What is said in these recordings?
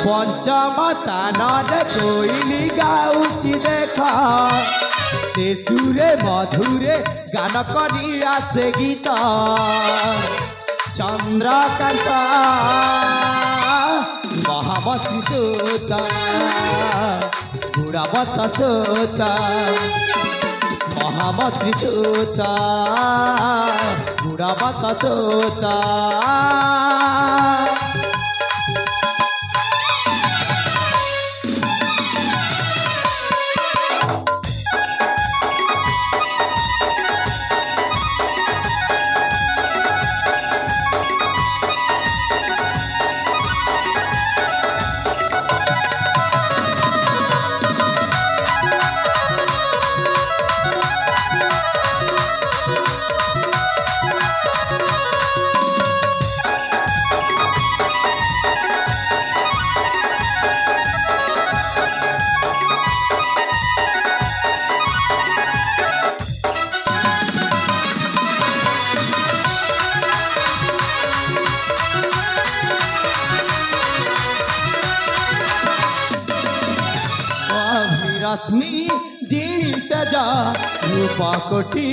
पंचम तान कोइली गाउची देख से सुरे मधुरे गान करी आसे गीत चंद्रकांत महामती सोता गुणावत सोता महामती सोता गुणावत सोता रश्मि जीणी तेजा रूपा कोटी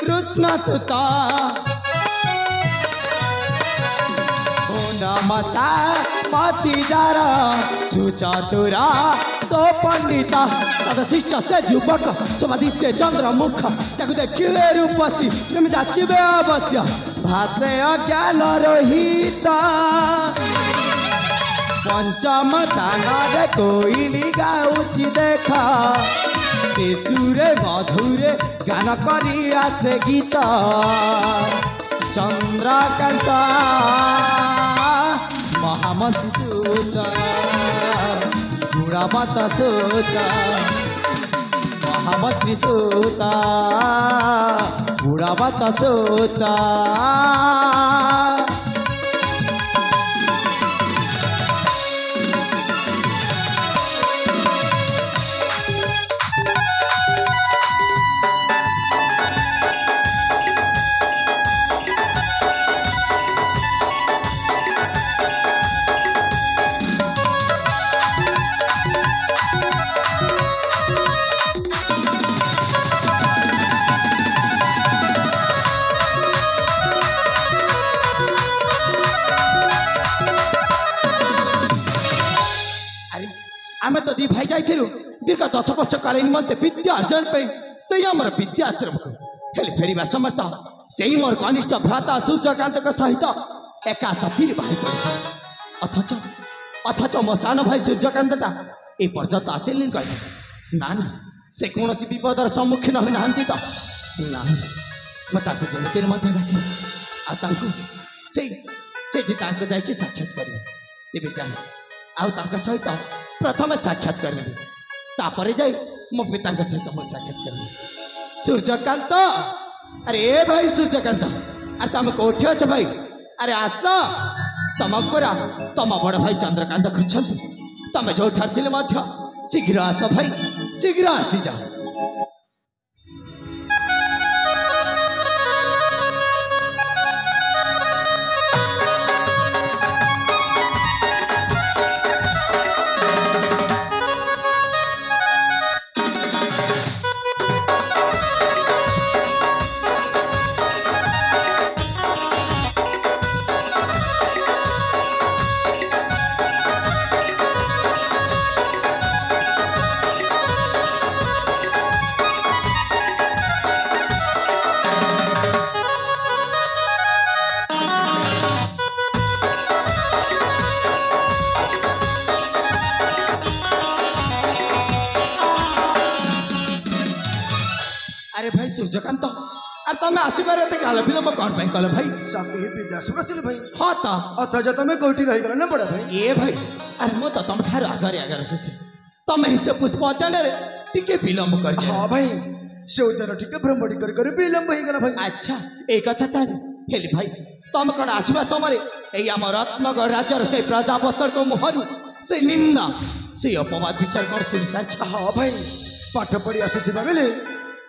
कृष्ण सुता मता मतीदार सुचतुरा तो पंडिता तथा शिष्ट से युवक समादित्य चंद्रमुख ताकू देखिले रूपसी एमती आसवे अवश्य भाषे अज्ञान रहित पंचम तान कोइली गाउची देख से सुरे मधुरे गान करी आसे गीत चंद्रकांत महामती सोता गुणावत सोता महामती सोता गुणावत सोता आम तो दी भाई जाइलु दीर्घ 10 वर्ष काल निमंते विद्या अर्जन से आमर विद्याश्रम को हेले फेरवा समर्थ से मोर घनिष्ठ भ्राता सूर्यकांत सहित एका साथी बाहर अथच अथच मो सान भाई सूर्यकांतटा ए पर्यंत आसिल ना ना से कौन विपदर सम्मुखीन होना तो ना मैं जमीन डाक जाकि साक्षात कर तेज जाए आउ सहित प्रथम साक्षात करी तापर जाए मो पिता सहित मुझे साक्षात करी सूर्यकांत अरे ए भाई सूर्यकांत अरे तुम कौटी अच भाई अरे आस तुम पूरा तुम बड़ भाई चंद्रकांत खोज तुम जो शीघ्र आस भाई शीघ्र आसी जाओ सूर्यकांत अरे तुम आसबार काल विलम्ब कौन कल भाई भाई हाँ तो अथच तुम कौटी रहीगल ना बड़ा भाई ए भाई अरे मो तो तुम ठार आगे आगे तुम से पुष्प अध्ययन टिके विलम्ब कर हाँ भाई से उद्यान टिके भ्रमण कर विलम्ब हो गला भाई अच्छा एक कथा तारे हेली भाई तुम कौन आसवा समय आम रत्नगढ़ राज्यर से प्रजा बचर को मुहर से निंदा से अपवाद विचार कर शुणी सारी हाँ भाई पाठ पढ़ी आसुवा बेले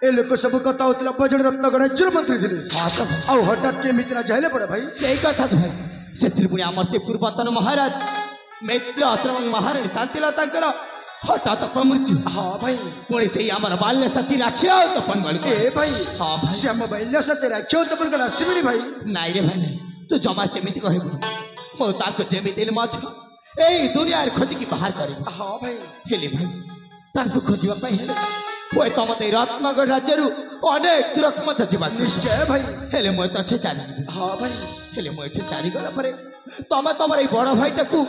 ए लोक सब कथा होता बजड़ रत्नगढ़ राज्य मंत्री थे आ हठात केमी राजा हेले पड़े भाई से कथा तो भाई से पुणी आमर से पूर्वतन महाराज मैत्र आश्रम महाराणी शांतिलता हठात प्रमृत्यु। हाँ भाई पुणी से आमर बाल्य सती राख्या तपन गली ए भाई हाँ भाई श्याम बाल्य सत्य राख्यो तपन गला आसबेनी भाई नाई रे भाई नाई तू जमा सेमिति कहबु मो ताको जेमिति मध्य एई दुनिया खोजिकी बाहर करिबु। हाँ भाई हेले भाई ताको खोजिबा पई हेले ओए तमते रत्नगढ़ राज्यरु अनेक दूरक मत जीवा निश्चय भाई हेले मो त छे चाली जीवी। हाँ भाई हेले मो एठे चाली गला परे तमे तमर ए बड़ भाईटाकू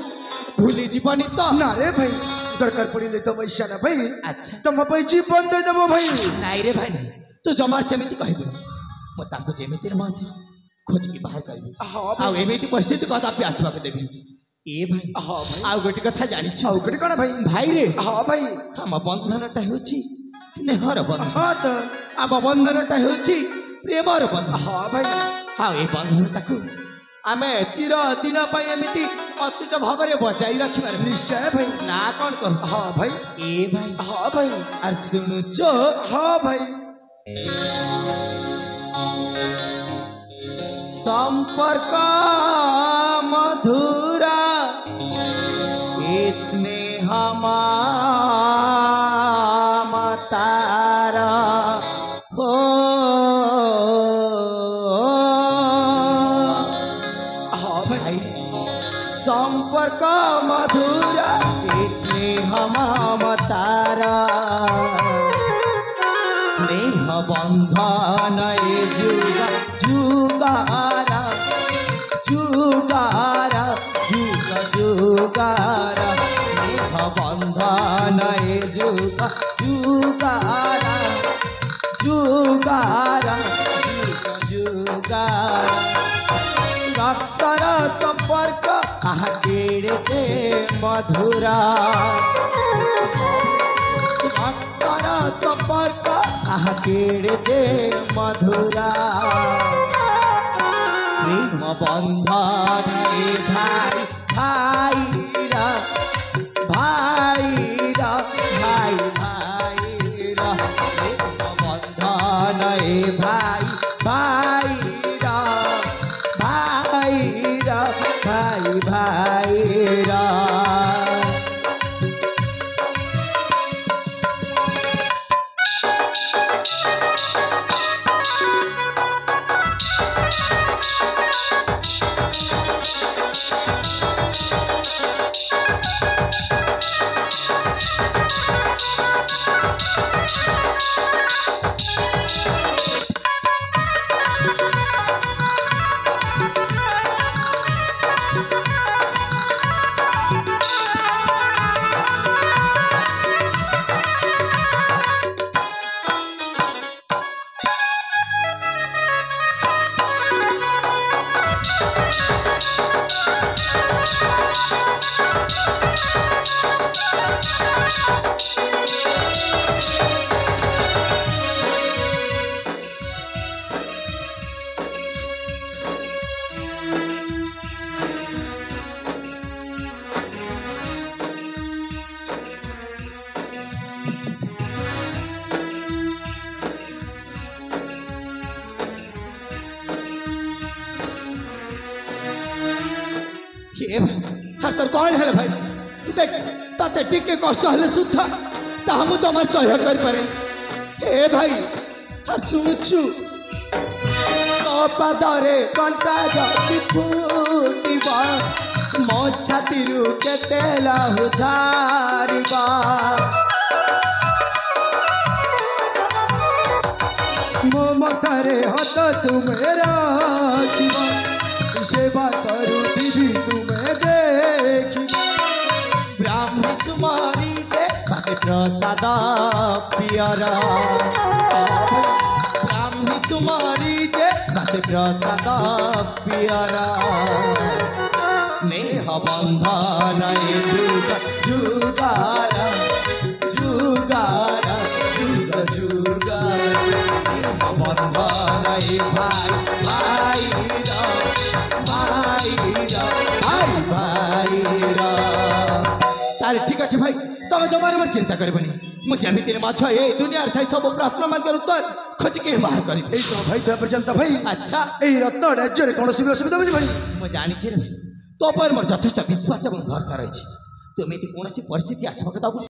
भूली जीवनी तो ना रे भाई दरकार पड़िले तो पैसा ना भाई अच्छा तुम पे जीवन दे देबो भाई नाई रे भाई नाई तू जमार सेमिति कहबु मो ताको जेमिति मध्य खोजिकी बाहर करिबु। हाँ आ एमिति परिस्थिति कदापि आसबाक देबी ए भाई हाँ भाई आ गोटे कथा जानि छ ଆଉ ଗୋଟେ କଣ ଭାଇ भाई रे हाँ भाई हम बंधनटा होछि स्नेहर बंधन हाँ तो आम बंधनटा होछि प्रेमर बंधन। हाँ भाई हाँ ए बंधनटाकू आमे चिर दिन पई एमिति अतुट भावरे बजाई रखिबार निश्चय भाई ना कोन कहू। हाँ भाई ए भाई हाँ भाई आर सुनुचो हाँ भाई संपर्क मधुरा स्नेह मतार हो हाँ भाई संपर्क मधुरा स्नेह ममतार स्नेह बंधन जुगा जुगार जुगार जुग जुगार स्नेह बंधन जुगा जुगार जुगार जुग जुगार रक्तर संपर्क आहा केड़े मधुरा रक्तर संपर्क आहा केड़े मधुरा प्रेम बंधन भाई भाईरा भाईरा भाई भाईरा प्रेम बंधन भाई भाईरा भाईरा भाई भाईरा हर तर कौन है भाई देख ताते टिके कष्ट हले सुद्धा ता हम जमार सह्य कर पारे ए भाई हर सुनुछु तो पादरे कंटा जति फुटिबा मो छातीरु केते लाहु झारिबा मो मथारे हाथ तुमेरा जीवन सेवा करू दीदी तुम्हें देखी ब्राह्मण कुमारी दे बाटे प्रसाद पियरा ब्राह्मण कुमारी दे बाटे प्रसाद पियरा स्नेह बंधन जुग जुगार जुगार जुग जुगार स्नेह बंधन भाई भाई तारे ठीक अच्छे भाई तुम जमारे मोर चिंता करबनी मु जेमिति माछ ए दुनिया साई सब प्रश्न मान कर उत्तर खोज के बाहर करी तो भाई पर्यंत भाई अच्छा ए रत्न राज्य रे कोनोसी भी असुविधा बुझी भाई मु जानि छी रे तो पर मोर यथेष्ट विश्वास और भरोसा रही तुम एमती कौन परिस्थिति आसवा दबु